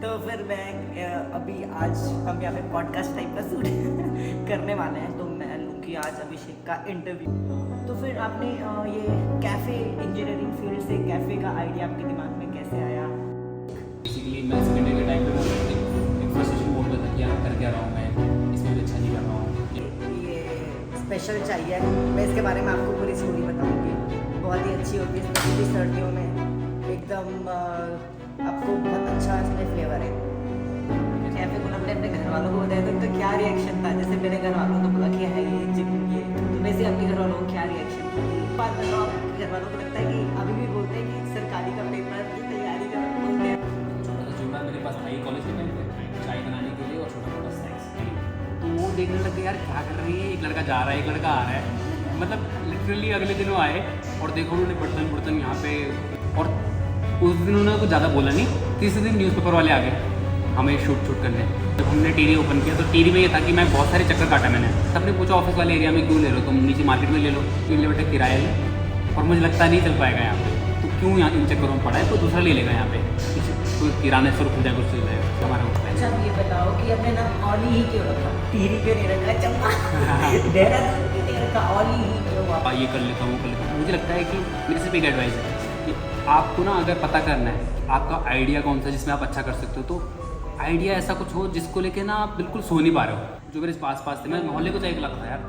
तो फिर मैं अभी आज हम यहाँ पे पॉडकास्ट टाइप का शूट करने वाले हैं, तो मैं लूँगी आज अभिषेक का इंटरव्यू। तो फिर आपने ये कैफ़े इंजीनियरिंग फील्ड से कैफ़े का आइडिया आपके दिमाग में कैसे आया? बेसिकली मैं सेकेंड ईयर के टाइम पे एक फ्रस्ट्रेशन मोड में था कि यार कर क्या रहा हूँ मैं, इसमें भी अच्छा नहीं कर रहा हूँ। ये स्पेशल चाहिए, मैं इसके बारे में आपको पूरी स्टोरी बताऊँगी। बहुत ही अच्छी होगी, स्पेशली सर्दियों में एकदम आपको बहुत अच्छा इसमें फ्लेवर है। कैफ़े को अपने अपने घर वालों को बताया तो इनका क्या रिएक्शन था? जैसे मेरे घर वालों ने बोला कि है ये जिम ये, तो वैसे अपने घर वालों को क्या रिएक्शन था? बात बताओ, आपके घर वालों को लगता है कि अभी भी बोलते हैं कि सरकारी का पेपर की तैयारी कर बोलते हैं। छोटा सा जुमला मेरे पास था ही कॉलेज के टाइम पे, चाय बनाने के लिए और छोटा मोटा स्नैक्स के लिए। तो वो देखने लग गए यार क्या कर रही है, एक लड़का जा रहा है एक लड़का आ रहा है। मतलब लिटरली अगले दिन वो आए और देखो उन्होंने बर्तन यहाँ पे, और उस दिन उन्होंने कुछ ज़्यादा बोला नहीं। तीसरे दिन न्यूज़पेपर वाले आ गए हमें शूट करने। जब हमने टीरी ओपन किया तो टीरी में ये था कि मैं बहुत सारे चक्कर काटा मैंने। सबने पूछा ऑफिस वाले एरिया में क्यों ले लो, तुम नीचे मार्केट में ले लो, क्यों ले बेटा किराया ले, और मुझे लगता नहीं चल पाएगा यहाँ पे, तो क्यों यहाँ इन चक्करों में पड़ा है, तो दूसरा ले लेगा यहाँ पे, कोई किराने से रुक जाए कुछ चल जाएगा हमारा उस अच्छा, अब ये बताओ कि अपने नाम ऑली ही क्यों रखा? टीरी क्यों नहीं रखा? चम्मा देहरादून क्यों नहीं रखा? ऑली ही क्यों? ये कर लेता हूँ वो कर लेता हूँ। मुझे लगता है कि मेरे सिर्फ एक एडवाइस है कि आपको ना अगर पता करना है आपका आइडिया कौन सा जिसमें आप अच्छा कर सकते हो, तो आइडिया ऐसा कुछ हो जिसको लेके ना आप बिल्कुल सो नहीं पा रहे हो। जो मेरे पास थे, मैं मोहल्ले को चाय पिलाता था यार,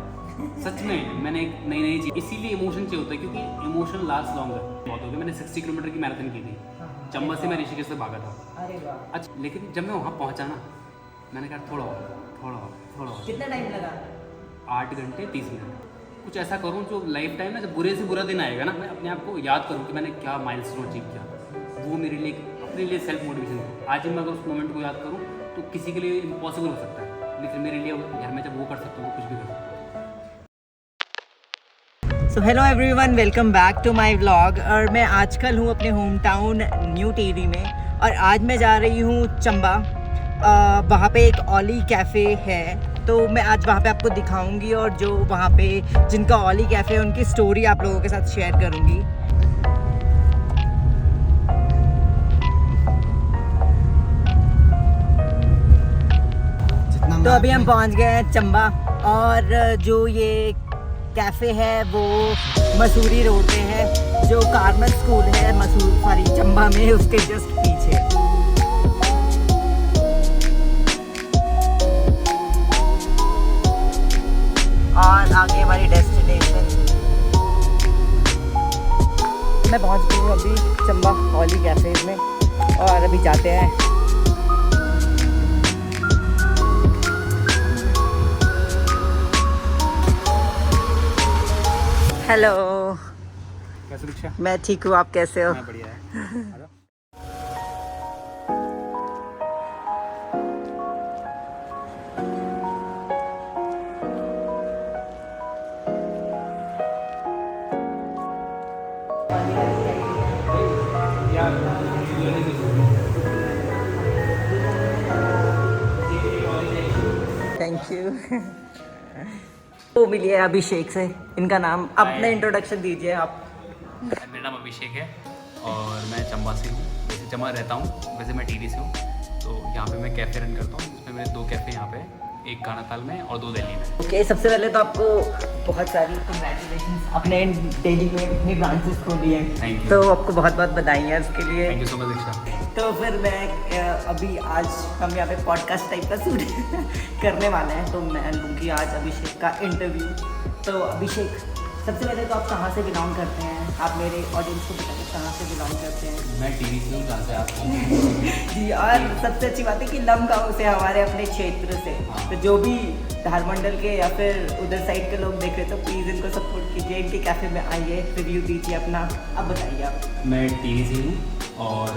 सच में। मैंने एक नई चीज़, इसीलिए इमोशन चाहिए होता है, क्योंकि इमोशन लास्ट लॉन्गर बहुत हो गया। मैंने 60 किलोमीटर की मैराथन की थी, चंबा से मैं ऋषिकेश से भागा था। अरे वाह। अच्छा, लेकिन जब मैं वहाँ पहुँचा ना, मैंने कहा थोड़ा और कितना टाइम लगा? 8 घंटे 30 मिनट। कुछ ऐसा करूँ जो लाइफ टाइम ना, जब बुरे से बुरा दिन आएगा ना, मैं अपने आप को याद करूँ कि मैंने क्या माइलस्टोन अचीव किया। वो मेरे लिए अपने लिए सेल्फ मोटिवेशन है। आज भी मैं अगर उस मोमेंट को याद करूँ तो किसी के लिए इम्पॉसिबल हो सकता है, लेकिन मेरे लिए यार मैं जब वो कर सकता हूँ कुछ भी कर सकता हूँ। So hello everyone, welcome back to my vlog. और मैं आजकल हूँ अपने होम टाउन न्यू टिहरी में, और आज मैं जा रही हूँ चंबा। वहाँ पे एक ऑली कैफ़े है, तो मैं आज वहाँ पे आपको दिखाऊंगी, और जो वहाँ पे जिनका ऑली कैफ़े है उनकी स्टोरी आप लोगों के साथ शेयर करूँगी। तो अभी हम पहुँच गए हैं चंबा, और जो ये कैफ़े है वो मसूरी रोड पे है, जो कार्मल स्कूल है चंबा में, उसके जस्ट पीछे। और आगे हमारी डेस्टिनेशन। मैं पहुंच गई हूँ अभी चंबा ऑली कैफ़े में, और अभी जाते हैं। हेलो, कैसे दीक्षा? मैं ठीक हूँ, आप कैसे हो? मैं बढ़िया है। Thank you. तो मिलिए अभिषेक से, इनका नाम, अपना इंट्रोडक्शन दीजिए आप। मेरा नाम अभिषेक है और मैं चंबा से हूँ। वैसे चंबा रहता हूँ, वैसे मैं टीरी से हूँ। तो यहाँ पे मैं कैफ़े रन करता हूँ, जिसमें मेरे 2 कैफ़े यहाँ पे, एक कानाताल में और 2 दिल्ली में। ओके, सबसे पहले तो आपको बहुत सारी कंग्रेचुलेशंस, अपने दिल्ली में इतनी ब्रांचेस खोली हैं। Thank you. तो आपको बहुत बहुत बधाई है उसके लिए। थैंक यू सो मच दीक्षा। तो फिर मैं अभी आज हम यहाँ पे पॉडकास्ट टाइप का शूट करने वाले हैं, तो मैं लूँगी आज अभिषेक का इंटरव्यू। तो अभिषेक, सबसे पहले तो आप कहाँ से बिलोंग करते हैं? आप मेरे ऑडियंस को बताइए कहाँ से बिलोंग करते हैं। मैं टीरी से हूँ, जहाँ से आप हूँ। जी, और सबसे अच्छी बात है कि लम गाँव से, हमारे अपने क्षेत्र से। तो जो भी धारमंडल के या फिर उधर साइड के लोग देख रहे तो प्लीज़ इनको सपोर्ट कीजिए, इनके कैफ़े में आइए, रिव्यू दीजिए अपना। अब बताइए आप। मैं टीरी से हूँ और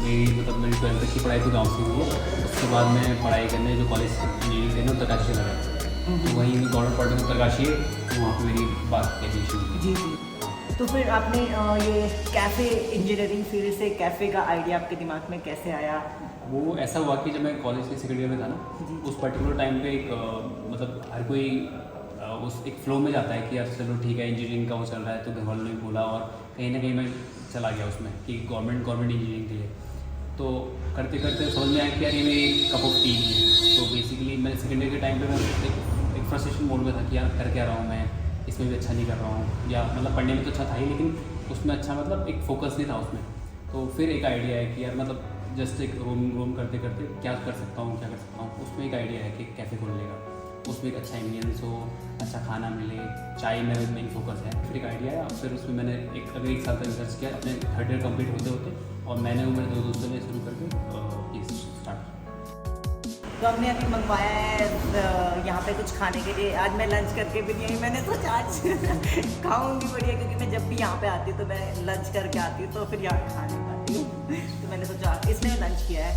मेरी 12th तक की पढ़ाई तो गाँव से हुई है। उसके बाद मैं पढ़ाई करने जो कॉलेज इंजीनियरिंग करने उत्तरकाशी लगा, तो वहीं गवर्नमेंट पॉलिटेक्निक उत्तरकाशी है, तो वहाँ पर मेरी बात कहनी शुरू हुई। जी जी। तो फिर आपने ये कैफ़े इंजीनियरिंग फील्ड से कैफ़े का आइडिया आपके दिमाग में कैसे आया? वो ऐसा हुआ कि जब मैं कॉलेज के सेकेंड ईयर में था ना, उस पर्टिकुलर टाइम पे एक मतलब हर कोई उस एक फ्लो में जाता है कि यार चलो ठीक है इंजीनियरिंग का वो चल रहा है, तो घर वालों ने बोला और कहीं ना कहीं मैं चला गया उसमें कि गवर्नमेंट इंजीनियरिंग के लिए। तो करते करते समझ में आया कि यार ये मेरी कप ऑफ टी नहीं है। तो बेसिकली मैं सेकेंड ईयर के टाइम पे मैं एक फ्रस्ट्रेशन मोड में था कि यार कर क्या रहा हूँ मैं, इसमें भी अच्छा नहीं कर रहा हूँ, या मतलब पढ़ने में तो अच्छा था ही लेकिन उसमें अच्छा मतलब एक फोकस नहीं था उसमें। तो फिर एक आइडिया है कि यार मतलब जस्ट एक रोम करते करते क्या कर सकता हूँ, क्या कर सकता हूँ। उसमें एक आइडिया है कि कैफ़े खोल लेगा, उसमें एक अच्छा एम्बियंस हो, अच्छा खाना मिले, चाय मेरा मेन फोकस है। फिर एक आइडिया है, फिर उसमें मैंने एक साल का रिसर्च किया अपने थर्ड ईयर कंप्लीट होते होते, और मैंने वो मेरे 2 दोस्तों ने शुरू करके ये स्टार्ट। तो हमने अभी मंगवाया है यहाँ पे कुछ खाने के लिए। आज मैं लंच करके भी नहीं आई, मैंने सोचा आज खाऊंगी बढ़िया, क्योंकि मैं जब भी यहाँ पे आती हूँ तो मैं लंच करके आती हूँ, तो फिर यहाँ खाने पाती हूँ। तो मैंने सोचा इसने लंच किया है,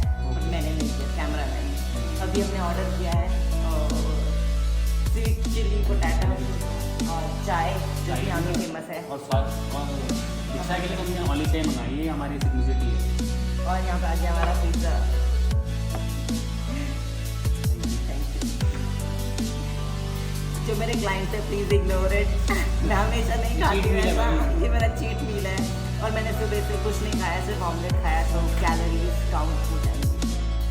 मैंने नहीं किया, कैमरा मैन ने। अभी हमने ऑर्डर किया है स्वीट चिली पोटैटो और चाय, जो कि यहाँ की फेमस है। और स्वाद और इच्छा के लिए हमने वाली चाय मंगाई है, हमारी सिग्नेचर टी है। और यहाँ पे आ गया हमारा पिज्ज़ा। जो मेरे क्लाइंट है प्लीज इग्नोर इट। मैं हमेशा नहीं खाती हूँ ऐसा, ये मेरा चीट मील है। और मैंने सुबह से कुछ नहीं खाया, सिर्फ ऑमलेट खाया, तो कैलोरीज काउंट हो जाएंगी,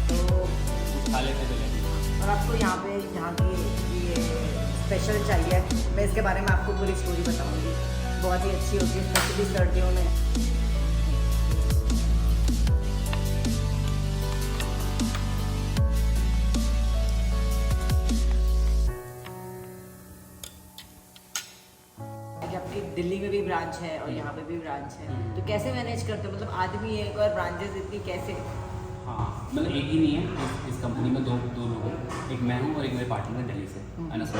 तो खा लेते चले। और आपको यहाँ की ये स्पेशल चाहिए, मैं इसके बारे में आपको पूरी स्टोरी बताऊँगी। बहुत ही अच्छी होती है, स्पेशली सर्दियों में। अपनी दिल्ली में भी ब्रांच है और यहाँ पे भी ब्रांच है, तो कैसे मैनेज करते हो? मतलब आदमी एक और ब्रांचेस इतनी कैसे? हाँ मतलब एक ही नहीं है, इस कंपनी में दो लोग हैं, एक मैं हूँ और एक मेरे पार्टनर है दिल्ली से, अनस।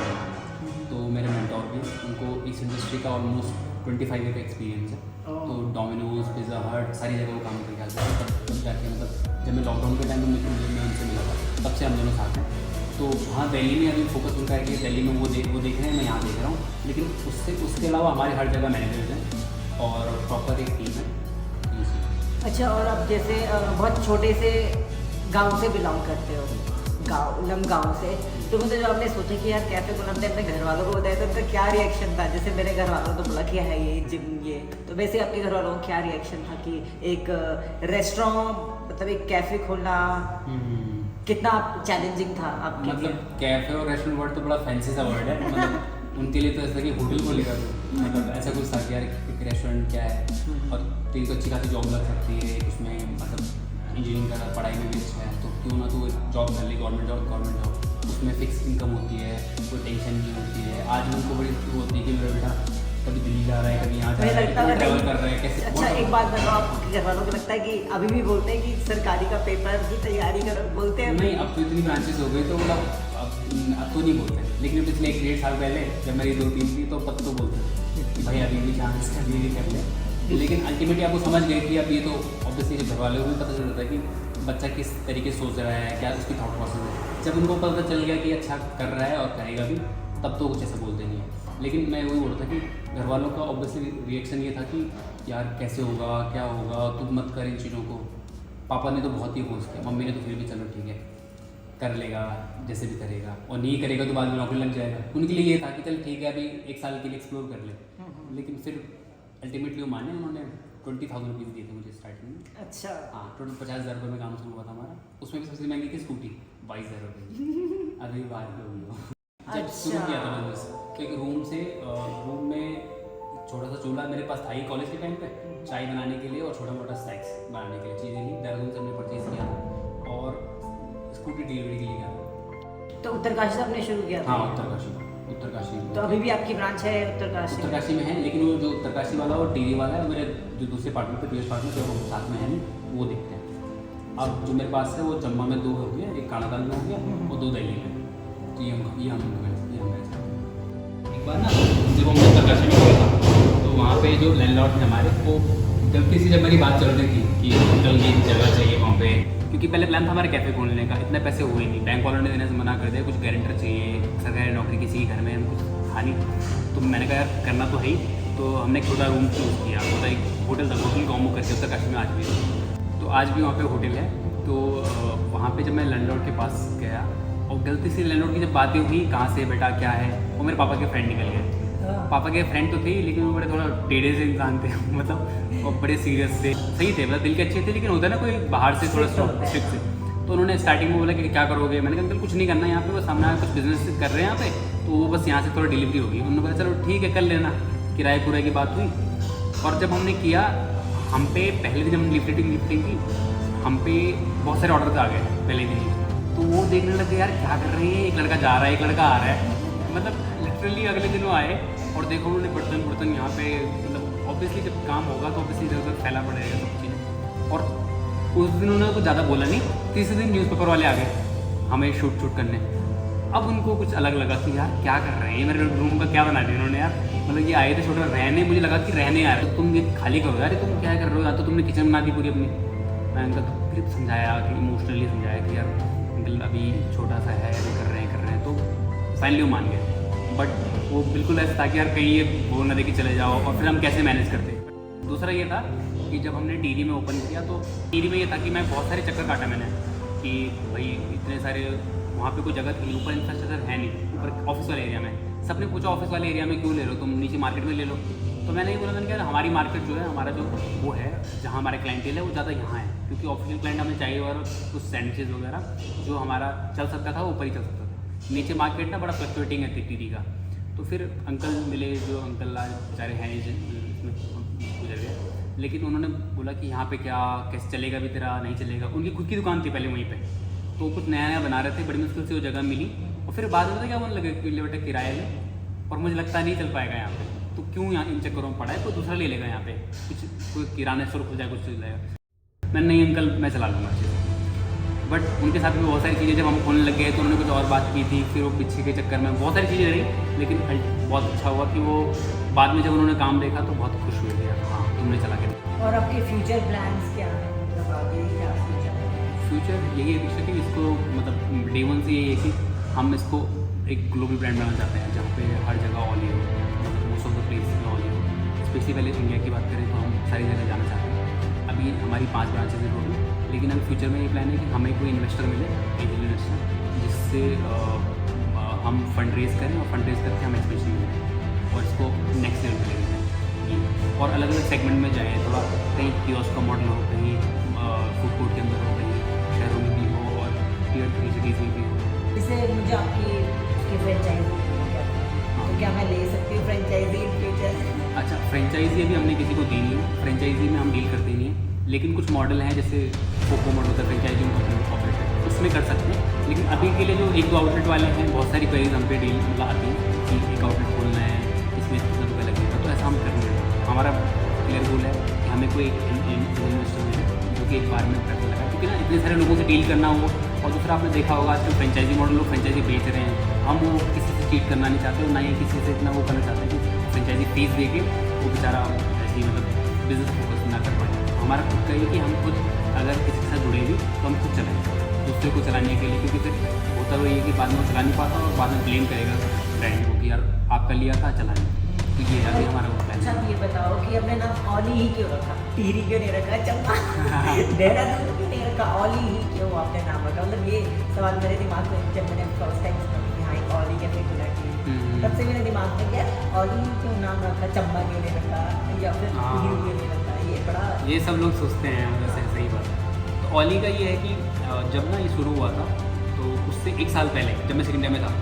तो मेरे मेंटोर भी, उनको इस इंडस्ट्री का ऑलमोस्ट 25 ईयर का एक्सपीरियंस है। तो डोमिनोज, पिज़्ज़ा हट, सारी जगह वो काम करके आते हैं। तब जाके मतलब जब मैं लॉकडाउन के टाइम में मैं उनसे मिला था, तब से हम दोनों साथ हैं। तो हाँ, दिल्ली में अभी फोकस उनका है कि दिल्ली में वो देख रहे हैं, मैं यहाँ देख रहा हूँ, लेकिन उसके अलावा हमारे हर जगह मैनेजर्स हैं और प्रॉपर एक टीम है। अच्छा, और अब जैसे बहुत छोटे से गांव से बिलोंग करते हो, गांव से, तो मतलब जब आपने सोचा कि यार कैफे खोलना, हमने अपने घर वालों को बताया तो उनका क्या रिएक्शन था? जैसे मेरे घर वालों ने तो बोला क्या है ये जिम ये, तो वैसे आपके घर वालों का क्या रिएक्शन था कि एक रेस्टोरेंट मतलब एक कैफे खोलना कितना चैलेंजिंग था आपके लिए? मतलब कैफे और रेस्टोरेंट वर्ड तो बड़ा फैंसी सा वर्ड है, मतलब उनके लिए तो ऐसा कि होटल को लेकर मतलब ऐसा कुछ था कि यार एक रेस्टोरेंट क्या है, और तेरी तो अच्छी खासी जॉब लग सकती है उसमें, मतलब इंजीनियरिंग का पढ़ाई में भी अच्छा है, तो क्यों ना तो जॉब कर ली, गवर्नमेंट जॉब, उसमें फिक्स इनकम होती है, कोई टेंशन नहीं होती है। आज भी उनको बड़ी वो होती है कि मेरा बेटा कभी दिल्ली जा रहा है, कभी यहाँ जा रहा है, कभी ट्रैवल कर रहा है, कैसे। अच्छा, एक बात बताओ, आपके घर वालों को लगता है कि अभी भी बोलते हैं कि सरकारी का पेपर की तैयारी करो, बोलते हैं? नहीं, अब तो इतनी ब्रांचेस हो गई तो मतलब अब तो नहीं बोलते, लेकिन पिछले 1-1.5 साल पहले जब मेरी 2 टीम थी तो तब तो बोलते कि भाई अभी भी चांस है, अभी भी कर ले। लेकिन अल्टीमेटली आपको समझ गए कि अब ये तो ऑब्वियसली घर वालों को भी पता चल जाता है कि बच्चा किस तरीके से सोच रहा है, क्या उसकी थॉट प्रोसेस है। जब उनको पता चल गया कि अच्छा कर रहा है और करेगा भी, तब तो कुछ ऐसा बोलते नहीं है। लेकिन मैं वही बोल रहा था कि घर वालों का ऑब्वियसली रिएक्शन ये था कि यार कैसे होगा, क्या होगा, तू मत कर इन चीज़ों को। पापा ने तो बहुत ही फोर्स किया, मम्मी ने तो फिर भी चलो ठीक है कर लेगा, जैसे भी करेगा, और नहीं करेगा तो बाद में नौकरी लग जाएगा। उनके लिए ये था कि चल ठीक है अभी 1 साल के लिए एक्सप्लोर कर ले। लेकिन फिर अल्टीमेटली वो माने, उन्होंने 20,000 रुपीज़ दिए थे मुझे स्टार्टिंग में। अच्छा, हाँ, टोटल 50,000 रुपये में काम शुरू हुआ था हमारा। उसमें भी सबसे महंगी थी स्कूटी, 22,000 रुपये। अभी बाहर हो गई जब शुरू किया था बिजनेस, तो एक रूम में छोटा सा चूल्हा मेरे पास था ही कॉलेज के टाइम पे, चाय बनाने के लिए और छोटा मोटा स्नैक्स बनाने के लिए चीज़ें ली, देहरादून से हमने परचेज़ किया था, और स्कूटी डिलीवरी के लिए गया। तो उत्तरकाशी से आपने शुरू किया था? हाँ, उत्तरकाशी। तो अभी भी आपकी ब्रांच है उत्तरकाशी में है, लेकिन वो जो उत्तरकाशी वाला और टीवी वाला है, मेरे जो दूसरे पार्टनर थे, पीएस पार्टनर जो साथ में है नहीं, वो देखते हैं। अब जो मेरे पास है वो जम्मा में 2 हो गया, एक कानाताल में हो गया और 2 दिल्ली में। तो ये हम एक बार ना जब हम उत्तरकाशी में गया था, तो वहाँ पे जो लैंडलॉर्ड थे हमारे, वो गलती से जब मेरी बात चल रही थी कि होटल की जगह चाहिए वहाँ पे, क्योंकि पहले प्लान था हमारे कैफ़े खोलने का, इतने पैसे हुए नहीं, बैंक वालों ने देने से मना कर दिया, कुछ गारंटर चाहिए, सरकारी नौकरी किसी के घर में हम कुछ था नहीं। तो मैंने कहा यार करना तो है ही, तो हमने एक छोटा रूम चूज़ किया, मतलब एक होटल था, होटल गाँव करके उत्तरकाशी में आज भी है। तो आज भी वहाँ पे होटल है। तो वहाँ पे जब मैं लैंडलॉर्ड के पास गया और गलती से लैंडलॉर्ड की जब बातें हुई कहाँ से बेटा क्या है, वो मेरे पापा के फ्रेंड निकल गए। पापा के फ्रेंड तो थे लेकिन वो बड़े थोड़ा टेढ़े से इंसान थे मतलब और बड़े सीरियस थे, सही थे, मतलब दिल के अच्छे थे, लेकिन होता है ना कोई बाहर से थोड़ा Strict होता है। स्ट्रिक्ट से। तो उन्होंने स्टार्टिंग में बोला कि क्या करोगे, मैंने कहा अंकल कुछ नहीं करना, यहाँ पे बस सामने कुछ बिजनेस कर रहे हैं यहाँ पे, तो वो बस यहाँ से थोड़ा डिलीवरी होगी। उन्होंने बोला चलो ठीक है कर लेना, किराए कुराए की बात हुई। और जब हमने किया, हम पे पहले दिन हमने लिफ्टिंग की, हम पे बहुत सारे ऑर्डर आ गए पहले दिन ही। तो वो देखने लगे यार क्या कर रहे हैं, एक लड़का जा रहा है एक लड़का आ रहा है, मतलब लिटरली अगले दिन वो आए और देखो उन्होंने बर्तन यहाँ पे, मतलब ऑब्वियसली जब काम होगा तो ऑब्वियसली इधर उधर फैला पड़ेगा सब चीज़ें। और उस दिन उन्होंने कुछ ज़्यादा बोला नहीं, तीसरे दिन न्यूज़पेपर वाले आ गए हमें शूट करने। अब उनको कुछ अलग लगा कि यार क्या कर रहे हैं, मेरे रूम का क्या बना दिया इन्होंने यार, मतलब ये आए थे छोटा रहने, मुझे लगा कि रहने आ रहे हो तुम, ये खाली करो यार, तुम क्या कर रहे हो, या तो तुमने किचन बना दी पूरी अपनी। मैं उनका तो फिर समझाया कि इमोशनली समझाया कि यार अंकल अभी छोटा सा है, अभी कर रहे हैं, तो फाइनली वो मान गए। बट वो बिल्कुल ऐसा था कि यार कहीं ये बोल ना दे कि चले जाओ, और फिर हम कैसे मैनेज करते। दूसरा ये था कि जब हमने टीरी में ओपन किया तो टीरी में ये था कि मैं बहुत सारे चक्कर काटा मैंने कि भाई इतने सारे वहाँ पे कोई जगह थी, ऊपर इंफ्रास्ट्रक्चर है नहीं, ऊपर ऑफिस वाले एरिया में। सबने पूछा ऑफिस वाले एरिया में क्यों ले लो, तुम नीचे मार्केट में ले लो। तो मैंने ये बोला, मैंने कहा हमारी मार्केट जो है, हमारा जो वो है जहाँ हमारे क्लाइंटेल है वो ज़्यादा यहाँ है, क्योंकि ऑफिशियल क्लाइंट हमें चाहिए और कुछ सैंडविचेज वगैरह जो हमारा चल सकता था वो ऊपर ही चल सकता था। नीचे मार्केट ना बड़ा फ्लक्चुएटिंग है टीरी का। तो फिर अंकल मिले, जो अंकल आज बेचारे हैं इसमें गुजर गए, लेकिन उन्होंने बोला कि यहाँ पे क्या कैसे चलेगा भी तेरा, नहीं चलेगा। उनकी खुद की दुकान थी पहले वहीं पे, तो कुछ नया बना रहे थे, बड़ी मुश्किल से वो जगह मिली। और फिर बाद में क्या बोलने लगे कि ले बेटा किराया ले, और मुझे लगता नहीं चल पाएगा यहाँ पे, तो क्यों यहाँ इन चक्करों में पड़ा है, कोई दूसरा ले लेगा यहाँ पे, कुछ कोई किराना स्टोर खुल जाए, कुछ चल जाएगा। मैंने नहीं अंकल मैं चला लूँगा अच्छे से। बट उनके साथ भी बहुत सारी चीज़ें जब हम खोलने लग गए तो उन्होंने कुछ और बात की थी, फिर वो पीछे के चक्कर में बहुत सारी चीज़ें रही, लेकिन बहुत अच्छा हुआ कि वो बाद में जब उन्होंने काम देखा तो बहुत खुश हुए थे, हाँ तुमने चला के। और आपके फ्यूचर प्लान्स क्या हैं, मतलब आगे क्या फ्यूचर है? फ्यूचर यही है कि इसको मतलब डे वन से यही है कि हम इसको एक ग्लोबल ब्रांड बनाना चाहते हैं, जहाँ पे हर जगह ऑली हो, मतलब मोस्ट ऑफ द प्लेस में ऑली हो। स्पेशली पहले इंडिया की बात करें तो हम सारी जगह जाना चाहते हैं। अभी हमारी 5 ब्रांचेज हैं टोटल, लेकिन अभी फ्यूचर में ये प्लान है कि हमें कोई इन्वेस्टर मिले, एंजल इन्वेस्टर, जिससे हम फंड रेज करें और फंड रेज करके हम एक्सपेंशन मिलें और इसको नेक्स्ट लेवल पर लेके जाएँ और अलग अलग सेगमेंट में जाएँ। थोड़ा कहीं कियोस्क का मॉडल हो, कहीं फूड कोर्ट के अंदर हो, कहीं शहरों में भी हो और टियर 3 सिटीज़ में भी हो। जैसे मुझे आपकी फ्रेंचाइजी तो क्या मैं ले सकती हूँ फ्रेंचाइजी इन फ्यूचर? अच्छा, फ्रेंचाइजी अभी हमने किसी को दी नहीं है, फ्रेंचाइजी में हम डील करते नहीं हैं, लेकिन कुछ मॉडल हैं जैसे कोको मॉडल होता है फ्रेंचाइजी ऑपरेटर, उसमें कर सकते हैं। लेकिन अभी के लिए जो 1-2 आउटलेट वाले हैं, बहुत सारी क्वेरीज हम पे डील मतलब आती हैं कि एक आउटलेट खोलना है, इसमें कितना रुपया लगेगा, तो ऐसा हम करेंगे। हमारा क्लियर गोल है कि हमें कोई इन्वेस्टर मिले जो कि एक बार में पैसा लगा, क्योंकि ना इतने सारे लोगों से डील करना हो। और दूसरा आपने देखा होगा आजकल फ्रेंचाइजी मॉडल, लोग फ्रेंचाइजी बेच रहे हैं, हम वो किसी से चीट करना नहीं चाहते और ना ही किसी से इतना वो करना चाहते हैं कि फ्रेंचाइजी फीस दे के वो बेचारा ऐसे ही मतलब बिजनेस फोकस ना कर पाए। हमारा खुद का ये कि हम खुद अगर किसी के साथ जुड़े भी तो हम खुद चलाएँ दूसरे को चलाने के लिए, क्योंकि फिर होता वो ये कि बाद में वो चला नहीं पाता और बाद में ब्लेम करेगा ब्रांड को कि यार आपका लिया था चला नहीं। तो ये अभी हमारा वो प्लान अच्छा, है। अब ये बताओ कि हमने नाम ऑली ही क्यों रखा, टीरी क्यों नहीं रखा, चम्मा देहरादून क्यों नहीं रखा, ऑली ही क्यों आपने नाम रखा? मतलब ये सवाल मेरे दिमाग में जब मैंने फर्स्ट टाइम सुना कि हाँ एक ऑली कैफे खुला थी, तब से मेरे दिमाग में क्या ऑली ही क्यों नाम रखा, चम्मा क्यों नहीं रखा या फिर टीरी क्यों नहीं रखा? ये बड़ा ये सब लोग सोचते हैं, वैसे सही बात है। तो ऑली का ये है कि जब ना ये शुरू हुआ था तो उससे 1 साल पहले जब मैं सेकेंड ईयर में था,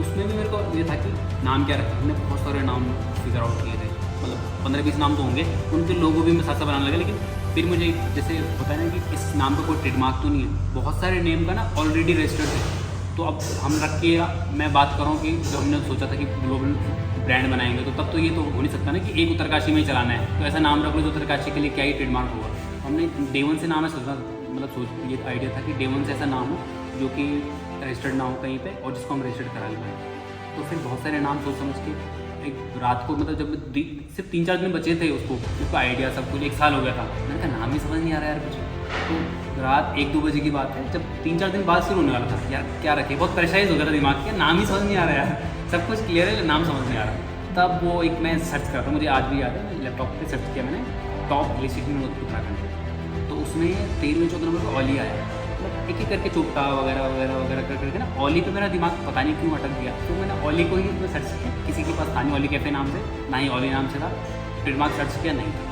उसमें भी मेरे को ये था कि नाम क्या रखा। हमने बहुत सारे नाम फिगर आउट किए थे, मतलब 15-20 नाम तो होंगे, उनके लोगों भी मैं साथ साथ बनाने लगा। लेकिन फिर मुझे जैसे होता है ना कि इस नाम का कोई ट्रेडमार्क तो नहीं है, बहुत सारे नेम का ना ऑलरेडी रजिस्टर्ड है। तो अब हम रख के मैं बात कर रहा हूँ कि जब हमने सोचा था कि ग्लोबल ब्रांड बनाएंगे तो तब तो ये तो हो नहीं सकता ना कि एक उत्तरकाशी में ही चलाना है, तो ऐसा नाम रख लो जो उत्तरकाशी के लिए क्या ही ट्रेडमार्क होगा। हमने डे वन से नाम है सोचा, मतलब ये आइडिया था कि डे वन से ऐसा नाम हो जो कि रजिस्टर्ड ना हो कहीं पे और जिसको हम रजिस्टर्ड करा लें। तो फिर बहुत सारे नाम सोच समझ के एक रात को, मतलब जब सिर्फ 3-4 दिन बचे थे उसको आइडिया सब कुछ, 1 साल हो गया था, मैंने कहा नाम ही समझ नहीं आ रहा यार कुछ। तो रात 1-2 बजे की बात है, जब 3-4 दिन बाद शुरू होने वाला था, यार क्या रखे, बहुत प्रेशराइज हो गया था दिमाग के, नाम ही समझ नहीं आ रहा यार, सब कुछ क्लियर है नाम समझ नहीं आ रहा। तब वो एक मैं सर्च कर रहा था, मुझे आज भी याद है, लैपटॉप पे सर्च किया मैंने टॉप हिल स्टेशन उत्तराखंड, तो उसमें 13वें-14 नंबर पर ऑली आया। मतलब एक एक करके चोपटा वगैरह वगैरह वगैरह कर करके ना ऑली पे मेरा दिमाग पता नहीं क्यों अटक गया। तो मैंने ऑली को ही उसमें सर्च किया, किसी के पास था नहीं ऑली कैफ़े नाम से, ना ही ऑली नाम से था, ट्रेडमार्क सर्च किया नहीं था।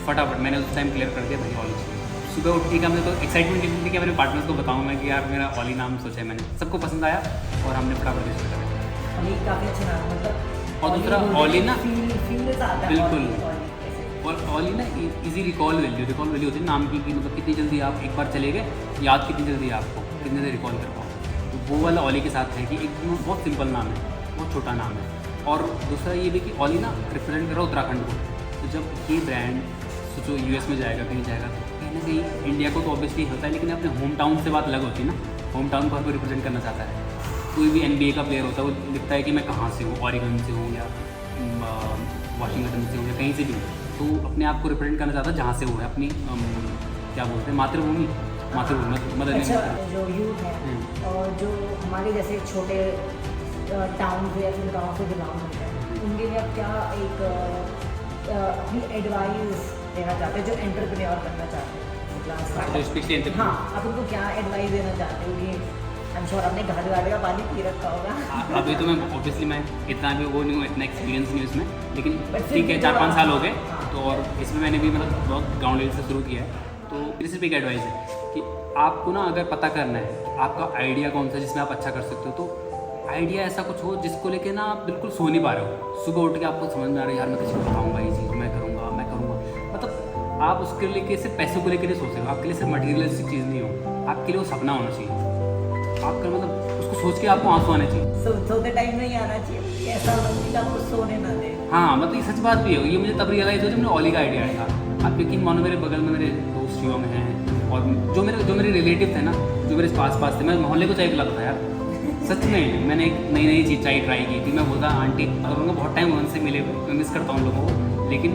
फटाफट मैंने उस टाइम क्लियर कर दिया भाई ऑली चाहिए। सुबह उठ के हमने तो एक्साइटमेंट थी कि मेरे पार्टनर्स को बताऊँ मैं कि यार मेरा ऑली नाम सोचा है मैंने, सबको पसंद आया और हमने फटाफट रजिस्टर कर दिया। ऑली काफ़ी अच्छा नाम मतलब। और दूसरा ऑली ना फील आता है बिल्कुल। ऑली कैसे। और ऑली ना इजी रिकॉल वैल्यू होती है नाम की कि मतलब कितनी जल्दी आप एक बार चले गए, याद कितनी जल्दी है आपको, कितने देर रिकॉल कर पाओ। तो वो वाला ऑली के साथ है कि एक बहुत सिंपल नाम है, बहुत छोटा नाम है। और दूसरा ये भी कि ऑली ना रिप्रेजेंट कर रहा है उत्तराखंड को। तो जब ये ब्रांड सोचो यूएस में जाएगा, कहीं जाएगा, तो कहीं ना कहीं इंडिया को तो ऑब्वियसली होता है, लेकिन अपने होम टाउन से बात अलग होती है ना। होम टाउन को हर कोई रिप्रेजेंट करना चाहता है। कोई भी NBA का प्लेयर होता है वो लिखता है कि मैं कहाँ से हूँ, ऑरिगन से हूँ या वाशिंगटन से हूँ या कहीं से भी हूँ, तो अपने आप को रिप्रेजेंट करना चाहता है जहाँ से वो है, अपनी क्या बोलते हैं मातृभूमि मदर। अच्छा, जो यूथ है और जो हमारे जैसे छोटे टाउन से या फिर गाँव से बिलोंग करते हैं, उनके लिए आप क्या एक अपनी एडवाइस देना चाहते हैं जो एंटरप्रेन्योर करना चाहते हैं? स्पेशली हाँ, आप उनको क्या एडवाइस देना चाहते हो? कि आई एम श्योर आपने घाट घाट का पानी पी रखा होगा। अभी तो मैं ऑब्वियसली मैं इतना भी वो नहीं हूँ, इतना एक्सपीरियंस नहीं इसमें, लेकिन But ठीक है फिर 4-5 साल हो गए। हाँ। तो और इसमें मैंने भी मतलब बहुत ग्राउंड लेवल से शुरू किया है। तो मेरी सिर्फ एक एडवाइस है कि आपको ना अगर पता करना है कि आपका आइडिया कौन सा है जिसमें आप अच्छा कर सकते हो, तो आइडिया ऐसा कुछ हो जिसको लेके ना आप बिल्कुल सो नहीं पा रहे हो। सुबह उठ के आपको समझ में आ रहा है यार मैं किसी को बताऊँगा ये चीज़, मैं करूँगा। मतलब आप उसके लिए सिर्फ पैसों को लेकर नहीं सोच रहे हो, आपके लिए सिर्फ मटीरियलिस्टिक चीज़ नहीं हो, आपके लिए वो सपना होना चाहिए। आपका मतलब उसको सोच के आपको आंसू आने चाहिए। सोते टाइम नहीं आना चाहिए, ऐसा होना चाहिए कि आपको सोने ना दे। हाँ मतलब ये सच बात भी है। ये मुझे तब रियलाइज हुआ जब मैंने ऑली का आइडिया आया था। आप यकीन मानो मेरे बगल में मेरे दोस्त शिवम हैं और जो मेरे रिलेटिव थे ना, जो मेरे पास थे, मैं मोहल्ले को चाय पिलाता था यार। सच में मैंने एक नई चीज़ चाय ट्राई की थी। मैं बोलता आंटी करूँगा, बहुत टाइम उनसे मिले हुए, मैं मिस करता हूँ उन लोगों को, लेकिन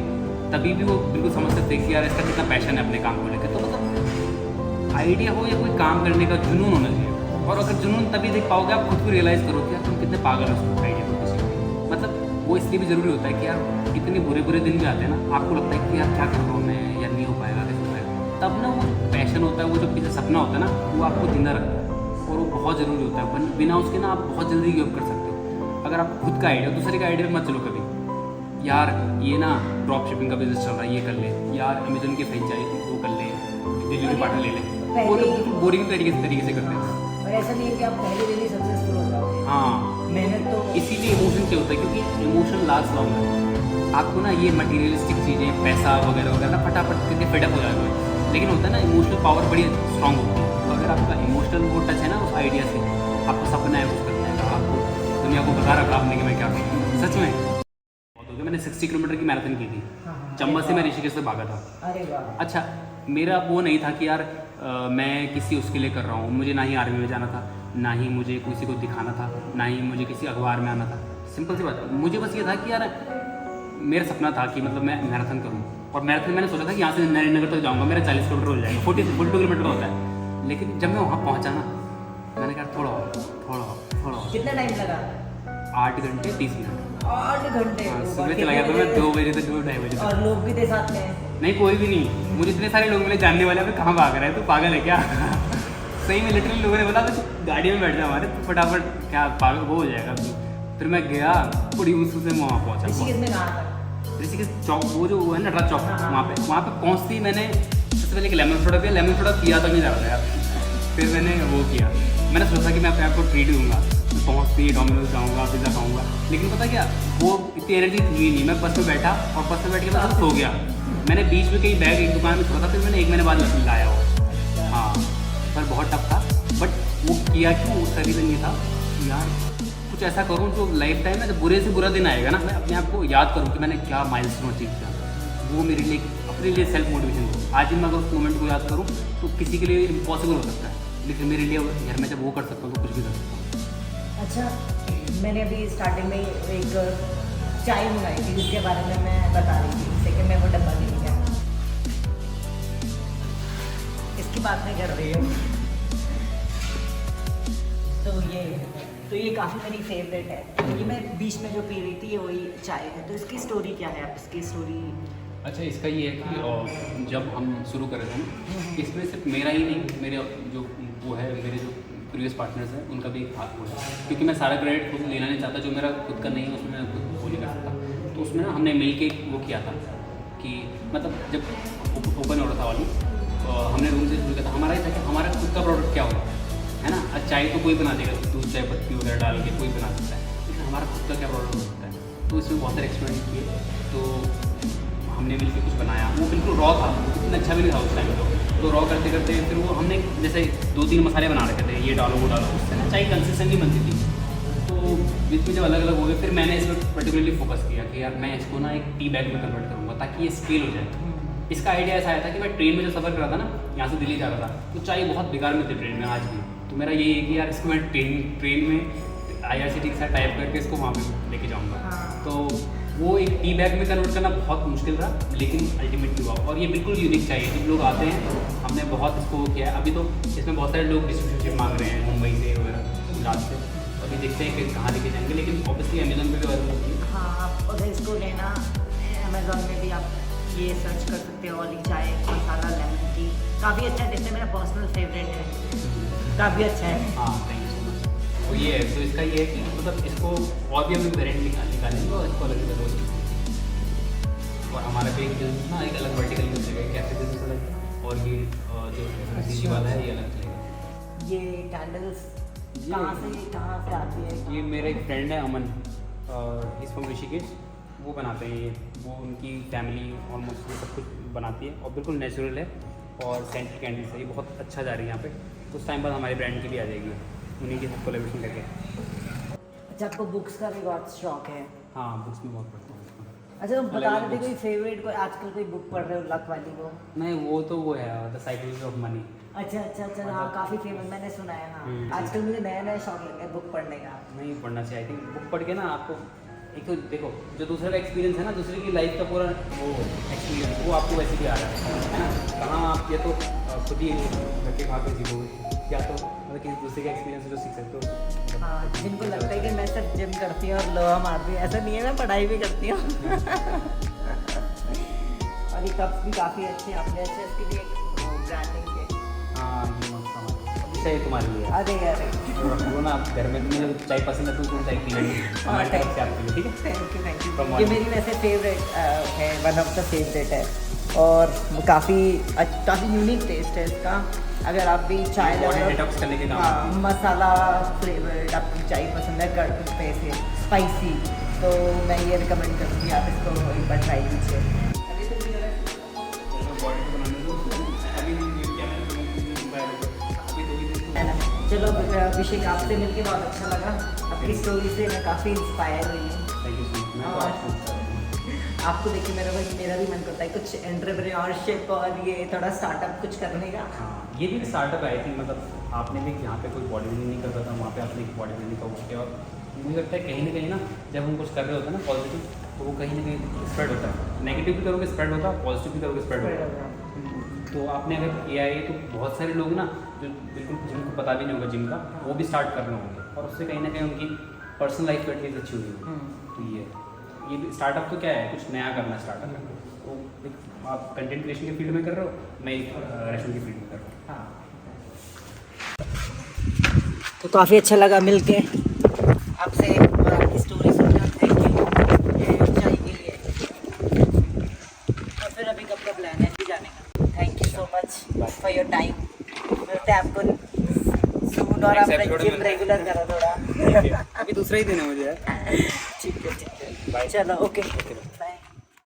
तभी भी वो बिल्कुल समझ सकते कि यार इसका कितना पैशन है अपने काम को लेकर। तो मतलब आइडिया हो या कोई काम करने का जुनून होना चाहिए। और अगर जुनून तभी देख पाओगे आप खुद को रियलाइज़ करोगे यार तुम कितने पागल हो उस आइडिया को किसी को। मतलब वो इसलिए भी ज़रूरी होता है कि यार इतने बुरे दिन भी आते हैं ना, आपको लगता है कि यार क्या कर रहा हूँ मैं, या नहीं हो पाएगा, कैसे हो पाएगा, तब ना वो पैशन होता है, वो जो पीछे सपना होता है ना, वो आपको जिंदा रखता है। और वो बहुत ज़रूरी होता है, बिना उसके ना आप बहुत जल्दी गिव कर सकते हो। अगर आप खुद का आइडिया, दूसरे का आइडिया मत चलो कभी, यार ये ना ड्रॉप शिपिंग का बिजनेस चल रहा है, ये कर ले, यार अमेजन की फ्रेंचाइज वो कर ले, डिलीवरी पार्टनर ले ले। वो लोग बिल्कुल बोरिंग तरीके से करते हैं। और ऐसा नहीं है कि आप पहले दिन ही सक्सेसफुल हो जाओगे। हाँ, मेहनत तो इसीलिए इमोशन से होता है, क्योंकि इमोशन लास्ट लॉन्ग है। आपको ना ये मटीरियलिस्टिक चीज़ें, पैसा वगैरह ना फटाफट करके फेडअप हो जाएगा, लेकिन होता है ना इमोशनल पावर बड़ी स्ट्रांग होती है। तो अगर आपका इमोशनल वो टच है ना उस आइडिया से, आपको सपना है कुछ करने का, आपको दुनिया को बता रखा आपने कि मैं क्या करूँ। सच में मैंने 60 किलोमीटर की मैराथन की थी। चंबा से मैं ऋषिकेश से भागा था। अरे वाह। अच्छा, मेरा वो नहीं था कि यार मैं किसी उसके लिए कर रहा हूँ। मुझे ना ही आर्मी में जाना था, ना ही मुझे किसी को दिखाना था, ना ही मुझे किसी अखबार में आना था। सिंपल सी बात, मुझे बस ये था कि यार मेरा सपना था कि मतलब मैं मैराथन करूँ। और मैराथन मैंने सोचा था कि यहाँ से नरेंद्र तक जाऊँगा, मेरा 40 किलोमीटर हो जाएगा, 42 किलोमीटर का होता है। लेकिन जब मैं वहाँ पहुँचा ना, मैंने कहा थोड़ा और। कितना टाइम लगा? 8 घंटे 30 मिनट। 8 घंटे? सुबह चला गया था मैं 2 बजे तक, 2-2:30 बजे तक। और लोग भी थे साथ में? नहीं, कोई भी नहीं। मुझे इतने सारे लोग मिले जानने वाले, अभी कहाँ भाग रहा है, तू पागल है क्या? सही में लिटरली लोगों ने बोला तो गाड़ी में बैठ जा हमारे, तो फटाफट क्या पागल वो हो जाएगा। फिर मैं गया, बड़ी मुश्किल से वहाँ पहुँचा। ऋषिकेश में कहाँ था? ऋषिकेश चौक, वो जो है नटराज चौक, वहाँ पे पहुँचती मैंने सबसे पहले एक लेमन सोडा पिया तो नहीं जा रहा यार। फिर मैंने वो किया, मैंने सोचा कि मैं अपने आप को ट्रीट दूँगा, पहुँचती डोमिनोज जाऊँगा, पिज़्ज़ा खाऊँगा। लेकिन पता क्या, वो इतनी एनर्जी थी नहीं। मैं बस में बैठा और बस में बैठ के मैं सो गया। मैंने बीच में कहीं बैग एक दुकान में छोड़ा था, फिर मैंने 1 महीने बाद लाया वो। हाँ, पर बहुत टफ था, बट वो किया क्यों, उसका रीज़न ये था कि यार कुछ ऐसा करूँ जो लाइफ टाइम में जब बुरे से बुरा दिन आएगा ना, मैं अपने आप को याद करूँ कि मैंने क्या माइलस्टोन अचीव किया। वो मेरे लिए अपने लिए सेल्फ मोटिवेशन था। आज भी मैं अगर उस मोमेंट को याद करूँ तो किसी के लिए इम्पॉसिबल हो सकता है, लेकिन मेरे लिए यार मैं जब वो कर सकता हूँ तो कुछ भी कर सकता हूँ। अच्छा, मैंने अभी स्टार्टिंग में एक चाय मंगाई थी जिसके बारे में मैं बता रही थी, सेकंड में वो डब्बा नहीं गया। इसकी बात नहीं कर रही हूँ। तो ये काफ़ी मेरी फेवरेट है। ये मैं बीच में जो पी रही थी ये वही चाय है। तो इसकी स्टोरी क्या है? आप इसकी स्टोरी। अच्छा, इसका ये है कि जब हम शुरू कर रहे थे ना, इसमें सिर्फ मेरा ही नहीं, मेरे जो वो है, मेरे जो प्रीवियस पार्टनर्स हैं उनका भी हाथ हो है, क्योंकि मैं सारा क्रेडिट खुद लेना नहीं चाहता। जो मेरा खुद का नहीं है उसमें मैं खुद वो नहीं कर सकता। तो उसमें ना हमने मिल के वो किया था। कि मतलब जब ओपन हो रहा था वाली हमने रूम से शुरू किया था, हमारा ये था कि हमारा खुद का प्रोडक्ट क्या होगा, है ना। आज चाय तो कोई बना देगा, दूध चाय पत्ती वगैरह डाल के कोई बना सकता है, लेकिन हमारा खुद का क्या प्रोडक्ट हो सकता है। तो इसमें बहुत सारे एक्सपेरिमेंट किए, तो हमने मिलकर कुछ बनाया। वो बिल्कुल रॉ था, इतना अच्छा भी नहीं था उस टाइम तो रॉ करते करते फिर वो हमने जैसे 2-3 मसाले बना रखे थे, ये डालो वो डालो, उससे ना चाय कंसिस्टेंटली बनती थी। तो बीच में जब अलग अलग हो गए, फिर मैंने इस पर पर्टिकुलरली फोकस किया कि यार मैं इसको ना एक टी बैग में कन्वर्ट करूँगा ताकि ये स्केल हो जाए। इसका आइडिया ऐसा आया था कि मैं ट्रेन में जो सफ़र कर रहा था ना, यहाँ से दिल्ली जा रहा था, तो चाय बहुत बेकार मिलती ट्रेन में आज भी। तो मेरा यही है कि यार इसको मैं ट्रेन में IRCTC के साथ टाइप करके इसको वहाँ पे लेके जाऊँगा। तो वो एक टी बैग में कन्वर्ट करना बहुत मुश्किल था, लेकिन अल्टीमेटली हुआ। और ये बिल्कुल यूनिक चाहिए, जब लोग आते हैं हमने बहुत इसको किया है। अभी तो इसमें बहुत सारे लोग डिस्ट्रीब्यूशन मांग रहे हैं मुंबई से वगैरह, गुजरात से। अभी देखते हैं कि कहाँ लेके जाएंगे, लेकिन ऑब्वियसली अमेजोन पे भी अवेलेबल होती है। हाँ, आप अगर इसको लेना अमेजोन में भी आप ये सर्च कर सकते हो, ऑली चाय मसाला लेमन टी, काफ़ी अच्छा है। जैसे मेरा पर्सनल फेवरेट है, काफ़ी अच्छा है। हाँ, थैंक यू सो मच। तो ये है, तो इसका ये है कि मतलब इसको और भी हम वेरिएंट निकालेंगे और इसको अलग अलग होगी। और हमारा भी एक ना एक अलग वर्टिकल मिल जाएगा, कैफे बिजनेस अलग, और ये जो सीसी वाला है ये अलग चलेगा। ये कैंडल्स कहाँ से आती है? ये मेरे एक फ्रेंड है अमन, इस फ्रॉम ऋषिकेश, वो बनाते हैं ये। वो उनकी फैमिली ऑलमोस्ट सब कुछ बनाती है और बिल्कुल नेचुरल है, और सेंटेड कैंडल्स है। ये बहुत अच्छा जा रही है यहाँ पे। कुछ टाइम बाद हमारे ब्रांड की भी आ जाएगी, उन्हीं के साथ कोलैबोरेशन करके। अच्छा, आपको बुक्स का भी बहुत शौक है? हाँ, बुक्स में बहुत पढ़ता हूँ। अच्छा, तुम बता अलग-अलग रहे थे books। कोई फेवरेट, कोई आजकल कोई बुक पढ़ रहे हो लक वाली वो? नहीं, वो है द साइकोलॉजी ऑफ मनी। अच्छा, हाँ, काफ़ी फेमस, मैंने सुना है। हाँ, आजकल मुझे नया शौक लग गया बुक पढ़ने का। नहीं पढ़ना चाहिए, आई थिंक बुक पढ़ के ना आपको एक तो देखो, जो दूसरे का एक्सपीरियंस है ना, दूसरे की लाइफ का पूरा वो एक्सपीरियंस वो आपको वैसे भी आ रहा है ना। कहाँ आप ये तो खुद ही रखे खा के सीखोगे, या तो मतलब किसी दूसरे के एक्सपीरियंस से जो सीख सकते हो। हाँ, जिनको लगता है कि मैं सिर्फ जिम करती हूँ और लोहा मारती हूँ, ऐसा नहीं है, मैं पढ़ाई भी करती हूँ। और ये कप्स भी काफ़ी अच्छे हैं, आपने अच्छे इसके लिए ब्रांडिंग के। हाँ, ये मस्त चाहिए तुम्हारे लिए। अरे वो ना घर में तुम्हें जब चाय पसंद है तो तुम चाय पी लेंगे हमारे तरफ से आपके लिए, ठीक है। Thank you. ये मेरी वैसे फेवरेट है, वन ऑफ द फेवरेट है, और काफ़ी यूनिक टेस्ट है इसका। अगर आप भी चाय बॉडी डिटॉक्स करने के काम आती है। मसाला फ्लेवर्ड आपकी चाय पसंद है, कड़क पे से स्पाइसी, तो मैं ये रिकमेंड करूँगी आप इसको एक बार ट्राई कीजिए। चलो अभिषेक, आपसे मिलके बहुत अच्छा लगा। आपकी स्टोरी से मैं काफ़ी इंस्पायर हुई हूँ। Thank you so much. आपको देखिए मेरा भी मन करता है कुछ एंटरप्रेन्योरशिप और ये थोड़ा स्टार्टअप कुछ करने का। हाँ, ये भी एक स्टार्टअप है आई थिंक। मतलब आपने भी यहाँ पे कोई बॉडी बिल्डिंग नहीं करता था, वहाँ पे आपने एक बॉडी बिल्डिंग का वो किया। और मुझे लगता है कहीं ना कहीं ना जब हम कुछ कर रहे होते हैं ना पॉजिटिव, तो वो कहीं ना कहीं स्प्रेड होता है। नेगेटिव भी करोगे स्प्रेड होता है, पॉजिटिव भी करोगे स्प्रेड होता है। तो आपने अगर किया है तो बहुत सारे लोग ना जो बिल्कुल जिनको पता भी नहीं होगा जिम का, वो भी स्टार्ट कर रहे होंगे, और उससे कहीं ना कहीं उनकी पर्सनल लाइफ तो एटलीस्ट अच्छी हुई। तो ये भी स्टार्टअप तो क्या है, कुछ नया करना स्टार्टअप है। तो आप कंटेंट क्रिएशन की फील्ड में कर रहे हो, मैं रेस्टोरेंट की फील्ड में कर रहा हूँ। तो काफ़ी अच्छा लगा मिलके आपसे, आपकी स्टोरी सुनकर। थैंक यू चाय के लिए। और फिर अभी कब का प्लान है फिर जाने का? Thank you so much for your time. मिलते हैं आपको सून, और आप जिम रेगुलर करो थोड़ा। अभी दूसरा ही दिन है मुझे। ठीक है, चलो ओके।